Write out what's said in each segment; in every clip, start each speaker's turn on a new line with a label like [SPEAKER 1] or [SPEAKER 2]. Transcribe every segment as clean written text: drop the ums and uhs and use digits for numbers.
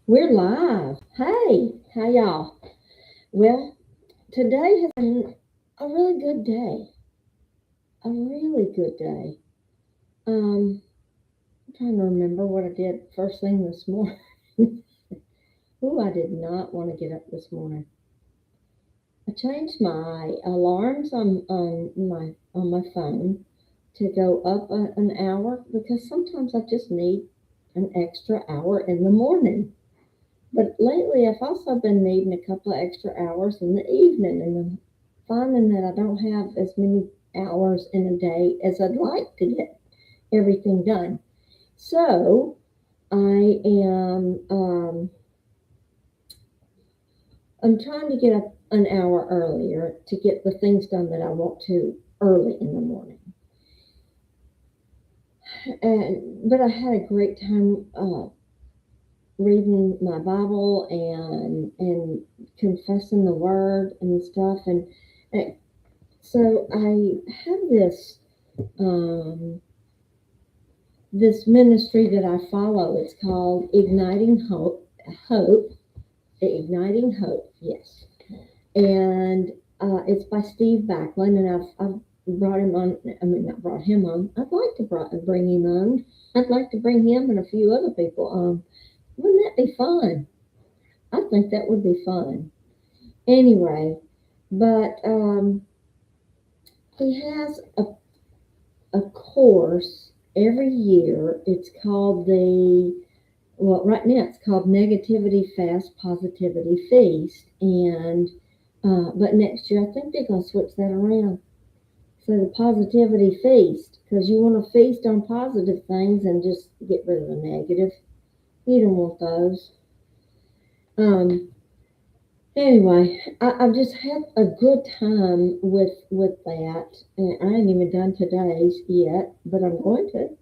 [SPEAKER 1] We're live. Hey, how y'all? Well, today has been a really good day. A really good day. I'm trying to remember what I did first thing this morning. Ooh, I did not want to get up this morning. I changed my alarms on my phone to go up an hour because sometimes I just need an extra hour in the morning. But lately, I've also been needing a couple of extra hours in the evening, and I'm finding that I don't have as many hours in a day as I'd like to get everything done. So I am I'm trying to get up an hour earlier to get the things done that I want to early in the morning. And but I had a great time reading my Bible and confessing the Word and stuff, and so I have um, this ministry that I follow. It's called Igniting Hope. Hope, Igniting Hope. Yes, and it's by Steve Backlund, and I've brought him on. I mean, not brought him on. I'd like to bring him on. I'd like to bring him and a few other people on. Wouldn't that be fun? I think that would be fun. Anyway, but he has a course every year. It's called right now it's called Negativity Fast Positivity Feast. And, but next year I think they're going to switch that around. So the Positivity Feast, because you want to feast on positive things and just get rid of the negative. You don't want those. Um, Anyway, I've just had a good time with that, and I ain't even done today's yet, but I'm going to.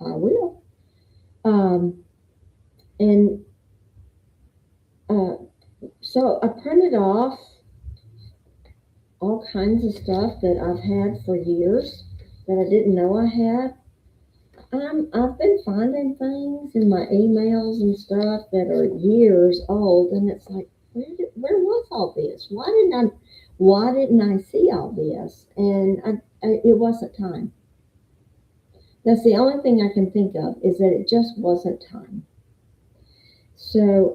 [SPEAKER 1] I will. Um, and uh, so I printed off all kinds of stuff that I've had for years that I didn't know I had. I've been finding things in my emails and stuff that are years old, and it's like, where was all this? Why didn't I see all this? And it wasn't time. That's the only thing I can think of is that it just wasn't time. So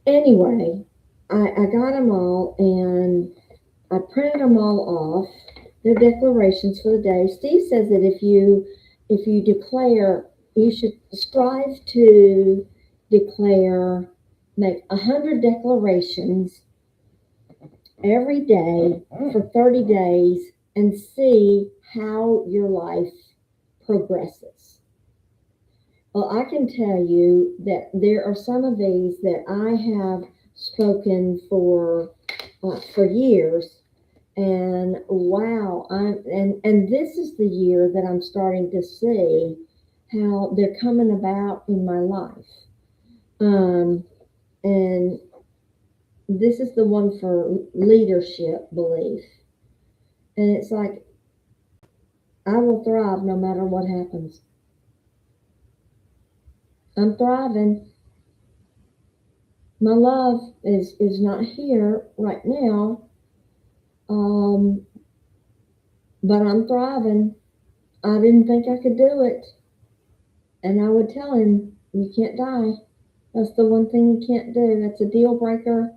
[SPEAKER 1] anyway, I got them all and I printed them all off. Their declarations for the day. Steve says that if you declare, you should strive to declare, make 100 declarations every day for 30 days and see how your life progresses. Well, I can tell you that there are some of these that I have spoken for years, and wow, and this is the year that I'm starting to see how they're coming about in my life. Um, and this is the one for leadership belief, and it's like I will thrive no matter what happens. I'm thriving. My love is not here right now, um, but I'm thriving. I didn't think I could do it, and I would tell him, "You can't die. That's the one thing you can't do. That's a deal breaker.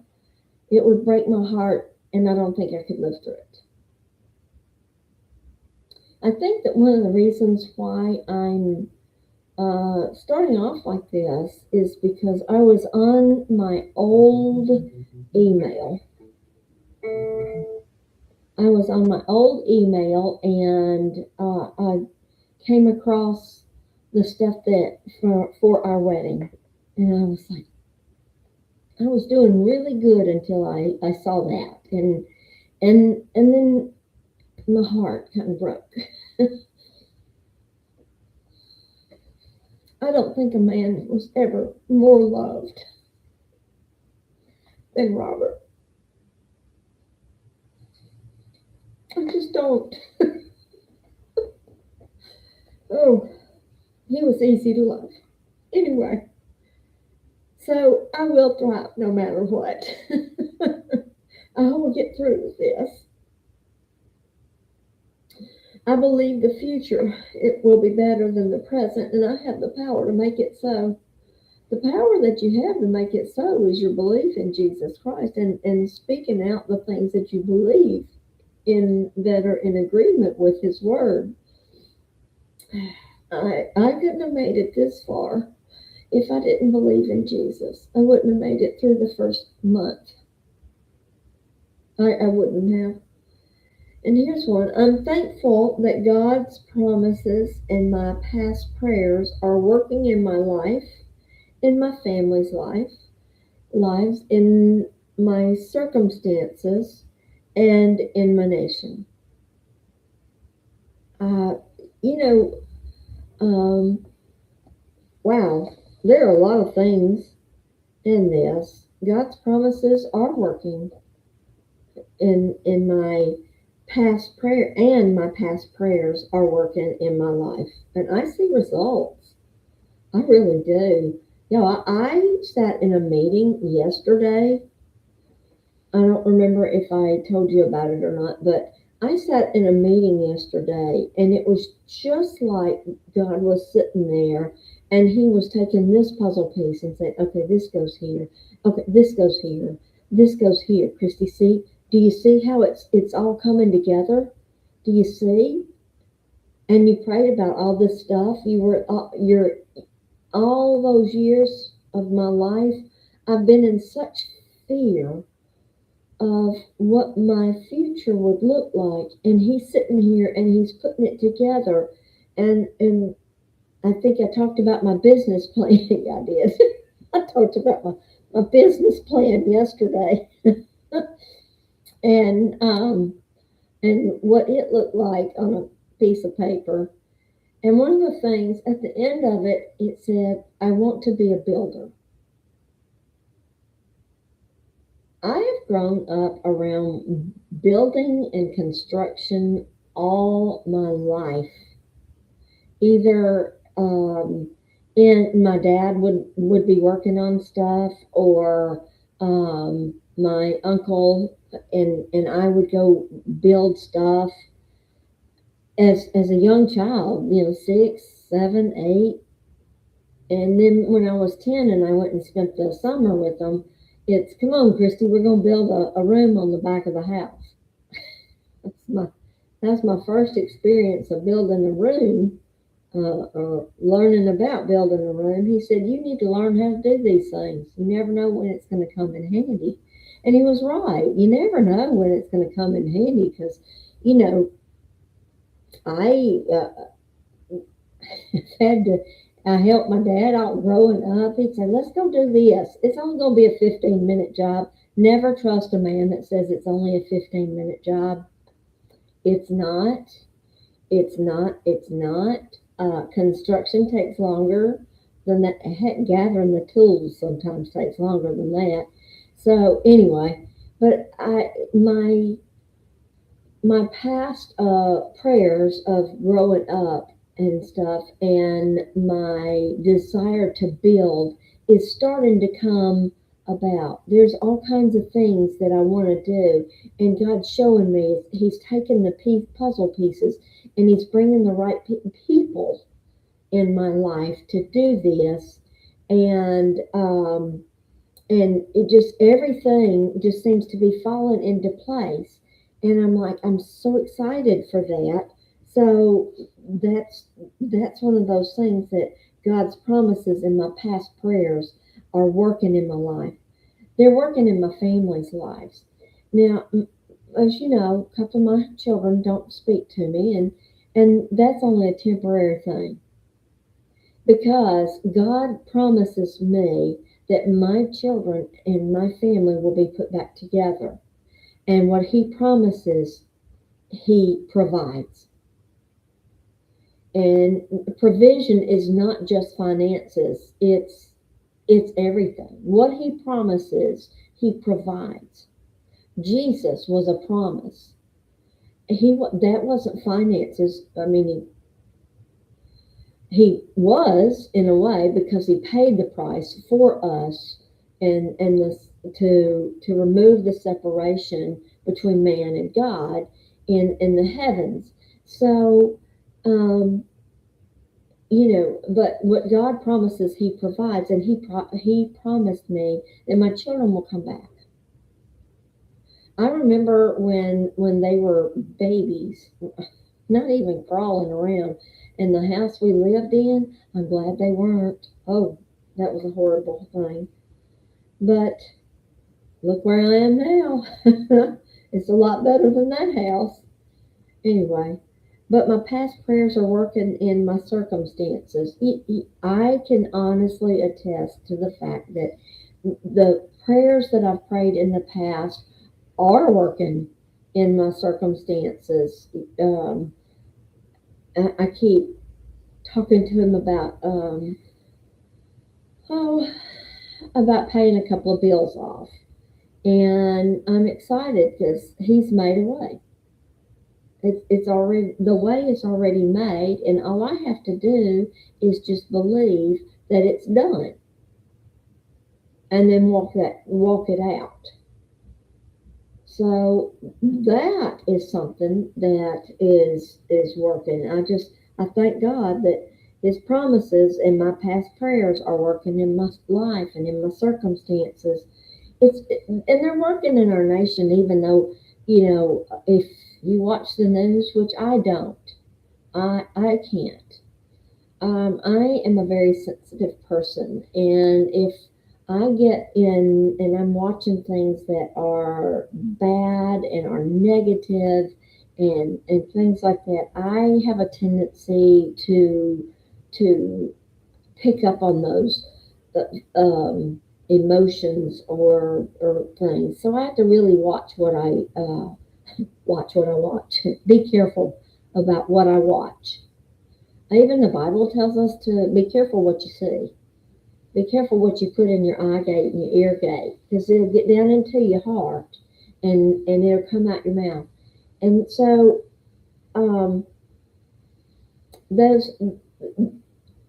[SPEAKER 1] It would break my heart, and I don't think I could live through it." I think that one of the reasons why I'm starting off like this is because I was on my old email. I was on my old email and I came across the stuff that for our wedding, and I was like, I was doing really good until I saw that, and then my heart kind of broke. I don't think a man was ever more loved than Robert. I just don't. Oh, he was easy to love. Anyway, So I will thrive no matter what. I will get through this. I believe the future it will be better than the present, and I have the power to make it so. The power that you have to make it so is your belief in Jesus Christ and speaking out the things that you believe in that are in agreement with His Word. I couldn't have made it this far if I didn't believe in Jesus. I wouldn't have made it through the first month. I wouldn't have. And here's one. I'm thankful that God's promises and my past prayers are working in my life, in my family's lives, in my circumstances, and in my nation. Uh, you know, wow, there are a lot of things in this. God's promises are working in my past prayer, and my past prayers are working in my life, and I see results. I really do. I sat in a meeting yesterday. I don't remember if I told you about it or not, but I sat in a meeting yesterday, and it was just like God was sitting there, and He was taking this puzzle piece and saying, "Okay, this goes here. Okay, this goes here. This goes here." Christy, see? Do you see how it's all coming together? Do you see? And you prayed about all this stuff. You're all those years of my life. I've been in such fear of what my future would look like, and He's sitting here and He's putting it together. And I think I talked about my business plan. I did. I talked about my business plan yesterday, and what it looked like on a piece of paper. And one of the things at the end of it, it said, "I want to be a builder." I have grown up around building and construction all my life. Either in my dad would be working on stuff, or my uncle and I would go build stuff as a young child. 6, 7, 8, and then when I was 10 and I went and spent the summer with them, it's, "Come on, Christy, we're going to build a room on the back of the house." That's my that's my first experience of building a room, or learning about building a room. He said, "You need to learn how to do these things. You never know when it's going to come in handy." And he was right. You never know when it's going to come in handy because, you know, I had to. I helped my dad out growing up. He'd say, "Let's go do this. It's only going to be a 15-minute job." Never trust a man that says it's only a 15-minute job. It's not. It's not. It's not. Construction takes longer than that. Heck, gathering the tools sometimes takes longer than that. So anyway, but my past prayers of growing up and stuff, and my desire to build is starting to come about. There's all kinds of things that I want to do, and God's showing me He's taking the puzzle pieces, and He's bringing the right people in my life to do this, and it just, everything just seems to be falling into place, and I'm like, I'm so excited for that. So that's one of those things that God's promises in my past prayers are working in my life. They're working in my family's lives. Now, as you know, a couple of my children don't speak to me, and that's only a temporary thing, because God promises me that my children and my family will be put back together. And what He promises, He provides. And provision is not just finances, it's everything. What He promises, He provides. Jesus was a promise. That wasn't finances. I mean, he was in a way because he paid the price for us, and this to remove the separation between man and God in the heavens. So, um, but what God promises, He provides, and He promised me that my children will come back. I remember when they were babies, not even crawling around in the house we lived in. I'm glad they weren't. Oh, that was a horrible thing. But look where I am now. It's a lot better than that house. Anyway, but my past prayers are working in my circumstances. I can honestly attest to the fact that the prayers that I've prayed in the past are working in my circumstances. I keep talking to him oh, about paying a couple of bills off, and I'm excited because he's made a way. It's already the way is already made, and all I have to do is just believe that it's done, and then walk it out. So that is something that is working. I thank God that His promises and my past prayers are working in my life and in my circumstances. And they're working in our nation, even though if you watch the news, which I don't, I can't. I am a very sensitive person, and if I get in and I'm watching things that are bad and are negative and things like that, I have a tendency to pick up on those emotions or things. So I have to really watch what I watch. Be careful about what I watch. Even the Bible tells us to be careful what you see. Be careful what you put in your eye gate and your ear gate, because it'll get down into your heart and it'll come out your mouth. And so um, those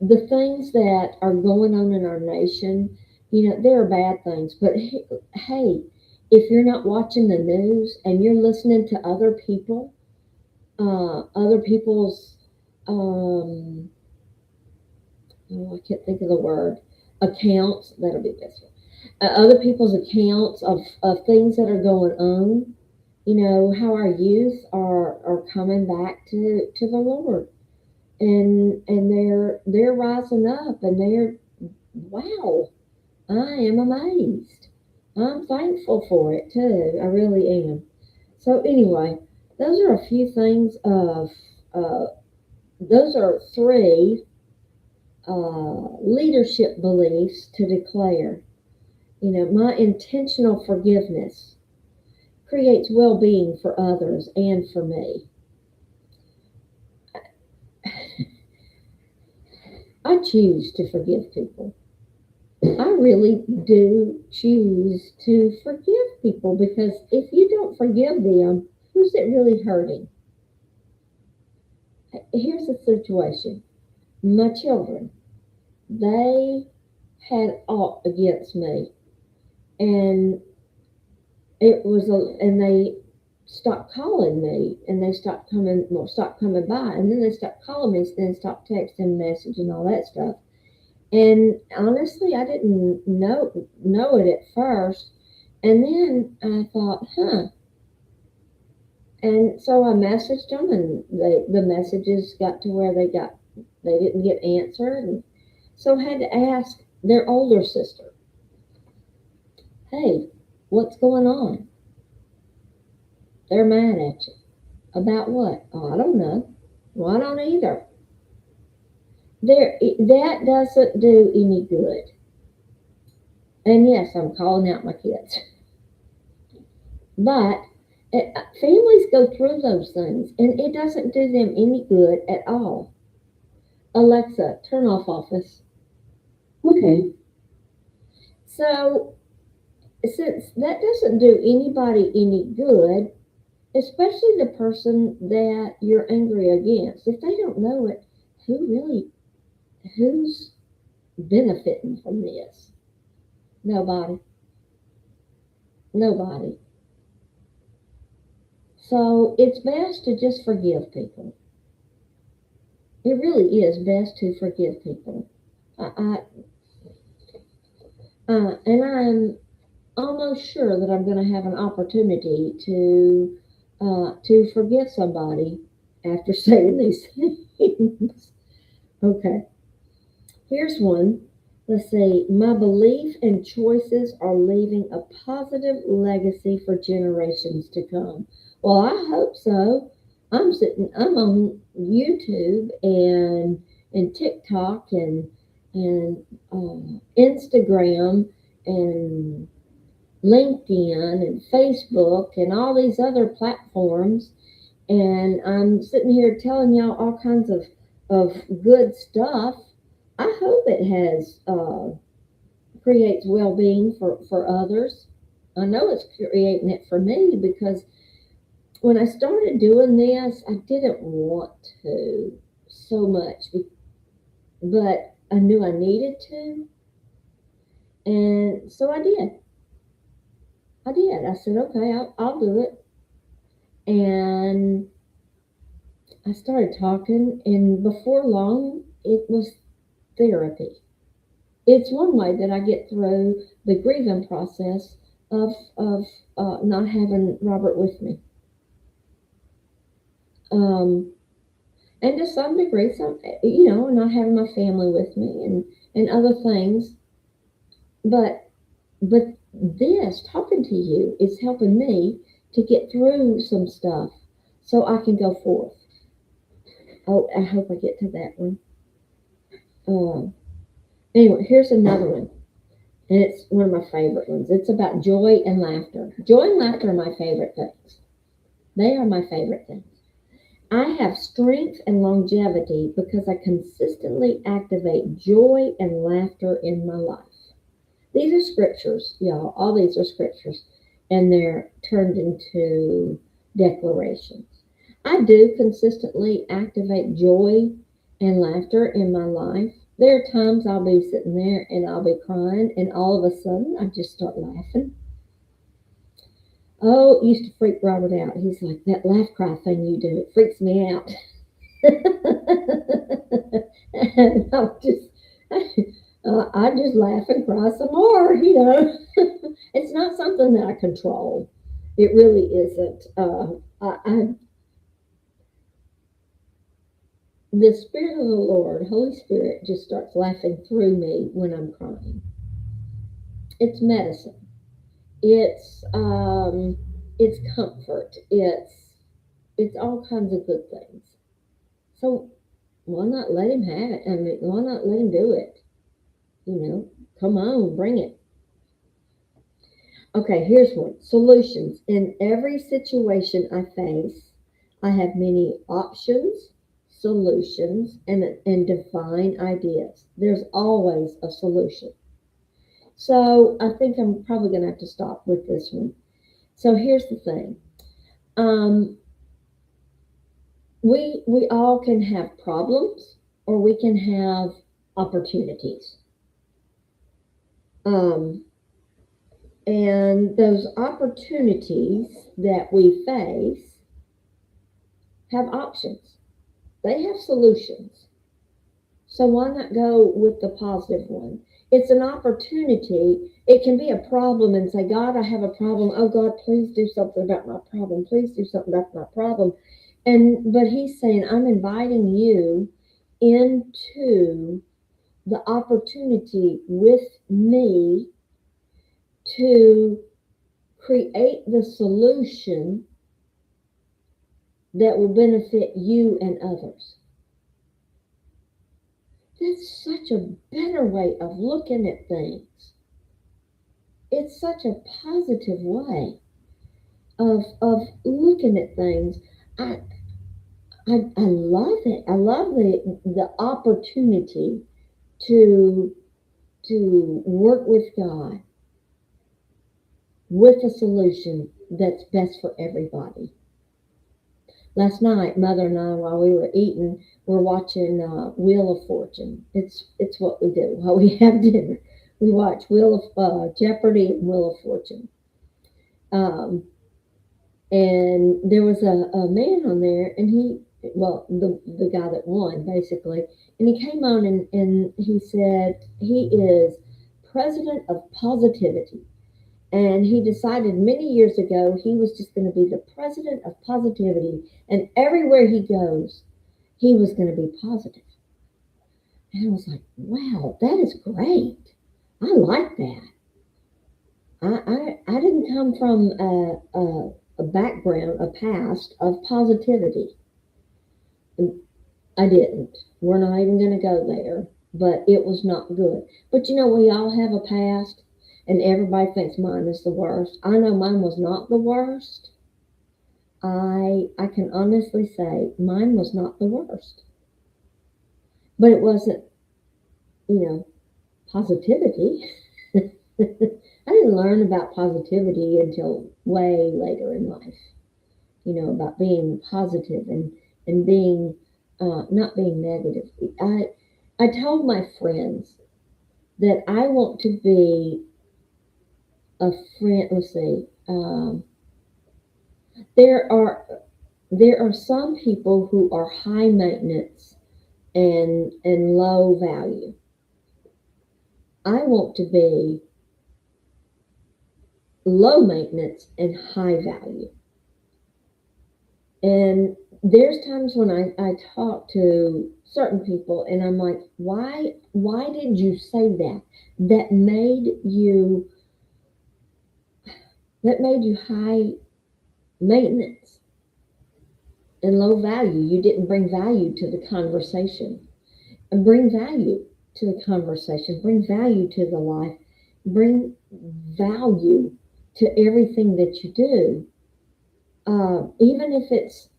[SPEAKER 1] the things that are going on in our nation, there are bad things. But hey, if you're not watching the news and you're listening to other people's um, oh, I can't think of the word, accounts, that'll be this one. Other people's accounts of things that are going on, how our youth are coming back to the Lord. And they're rising up, and they're, wow, I am amazed. I'm thankful for it too. I really am. So anyway, those are a few things uh, those are three leadership beliefs to declare. My intentional forgiveness creates well being for others and for me. I choose to forgive people. I really do choose to forgive people, because if you don't forgive them, who's it really hurting? Here's the situation: my children, they had aught against me, and and they stopped calling me, and they stopped coming by, and then they stopped calling me, then stopped texting, message, and all that stuff. And honestly, I didn't know it at first, and then I thought, huh. And so I messaged them, and the messages got to where they didn't get answered, and so I had to ask their older sister, hey, what's going on? They're mad at you. About what? Oh, I don't know. Well, I don't either. That doesn't do any good. And yes, I'm calling out my kids. But families go through those things, and it doesn't do them any good at all. Alexa, turn off Office. Okay. So, since that doesn't do anybody any good, especially the person that you're angry against, if they don't know it, who really who's benefiting from this? Nobody. Nobody. So it's best to just forgive people. It really is best to forgive people. I and I'm almost sure that I'm going to have an opportunity to forgive somebody after saying these things. Okay, here's one. Let's see. My belief and choices are leaving a positive legacy for generations to come. Well, I hope so. I'm on YouTube and TikTok and Instagram and LinkedIn and Facebook and all these other platforms, and I'm sitting here telling y'all all kinds of good stuff. I hope it has creates well being for others. I know it's creating it for me because when I started doing this, I didn't want to so much, but I knew I needed to, and so I did. I did. I said, okay, I'll do it. And I started talking, and before long, it was therapy. It's one way that I get through the grieving process of not having Robert with me. Um, and to some degree, not having my family with me and other things. But but this talking to you is helping me to get through some stuff so I can go forth. Oh, I hope I get to that one. Um, anyway, here's another one. And it's one of my favorite ones. It's about joy and laughter. Joy and laughter are my favorite things. They are my favorite things. I have strength and longevity because I consistently activate joy and laughter in my life. These are scriptures, y'all. All these are scriptures, and they're turned into declarations. I do consistently activate joy and laughter in my life. There are times I'll be sitting there and I'll be crying, and all of a sudden I just start laughing. Oh, it used to freak Robert out. He's like, that laugh cry thing you do, it freaks me out. And I just laugh and cry some more. It's not something that I control. It really isn't. The Spirit of the Lord, Holy Spirit, just starts laughing through me when I'm crying. It's medicine. It's comfort. It's all kinds of good things. So why not let him have it? I mean, why not let him do it? Come on, bring it. Okay, here's one. Solutions. In every situation I face, I have many options, solutions, and divine ideas. There's always a solution. So I think I'm probably going to have to stop with this one. So here's the thing. Um, we all can have problems, or we can have opportunities. Um, and those opportunities that we face have options. They have solutions. So why not go with the positive one? It's an opportunity. It can be a problem and say, God, I have a problem. Oh God, please do something about my problem. Please do something about my problem. But he's saying, I'm inviting you into the opportunity with me to create the solution that will benefit you and others. That's such a better way of looking at things. It's such a positive way of looking at things. I I love it. I love the opportunity to work with God with a solution that's best for everybody. Last night, Mother and I, while we were eating, we're watching Wheel of Fortune. It's what we do while we have dinner. We watch Wheel of Jeopardy and Wheel of Fortune. Um, and there was a man on there, and well, the guy that won basically, and he came on and he said he is president of positivity. And he decided many years ago he was just going to be the president of positivity. And everywhere he goes, he was going to be positive. And I was like, wow, that is great. I like that. I didn't come from a background, a past of positivity. I didn't. We're not even going to go there. But it was not good. But you know, we all have a past, and everybody thinks mine is the worst. I know mine was not the worst. I can honestly say mine was not the worst. But it wasn't, you know, positivity. I didn't learn about positivity until way later in life. You know, about being positive and being not being negative. I told my friends that I want to be a friend. Let's see. There are there are some people who are high maintenance and low value. I want to be low maintenance and high value. And there's times when I talk to certain people and I'm like, why did you say that? That made you that made you high maintenance and low value. You didn't bring value to the conversation. And bring value to the conversation, bring value to the life, bring value to everything that you do. Even if it's,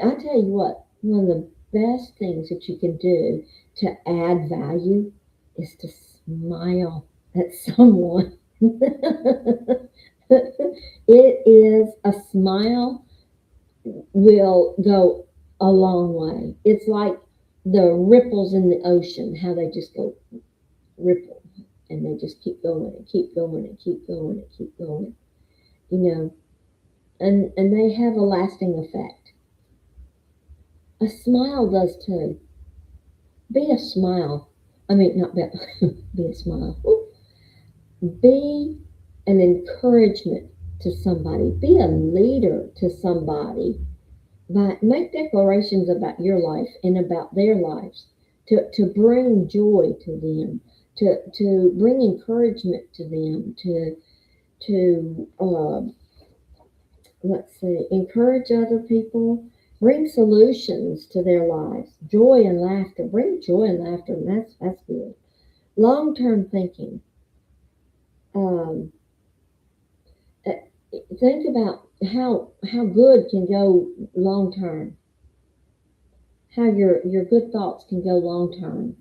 [SPEAKER 1] I tell you what, one of the best things that you can do to add value is to smile at someone. It is a smile will go a long way. It's like the ripples in the ocean, how they just go ripple and they just keep going and keep going and keep going and keep going, you know, and they have a lasting effect. A smile does too. Be a smile. I mean, not be, be a smile. Ooh. Be an encouragement to somebody. Be a leader to somebody. But make declarations about your life and about their lives to bring joy to them, to bring encouragement to them, to let's see, encourage other people, bring solutions to their lives, joy and laughter. Bring joy and laughter, and that's good. Long term thinking. Um, uh, think about how good can go long term, how your good thoughts can go long term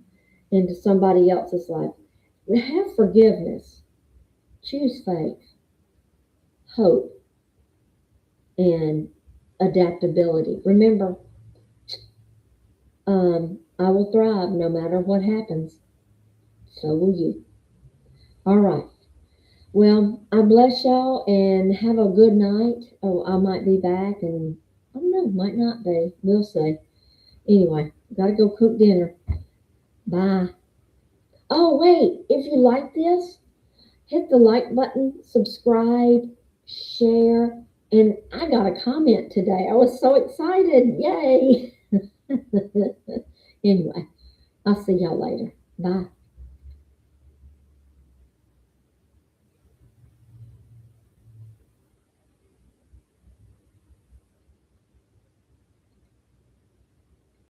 [SPEAKER 1] into somebody else's life. Have forgiveness, choose faith, hope, and adaptability. Remember, I will thrive no matter what happens. So will you. All right. Well, I bless y'all and have a good night. Oh, I might be back and I don't know, might not be. We'll see. Anyway, gotta go cook dinner. Bye. Oh, wait. If you like this, hit the like button, subscribe, share, and I got a comment today. I was so excited. Yay. Anyway, I'll see y'all later. Bye.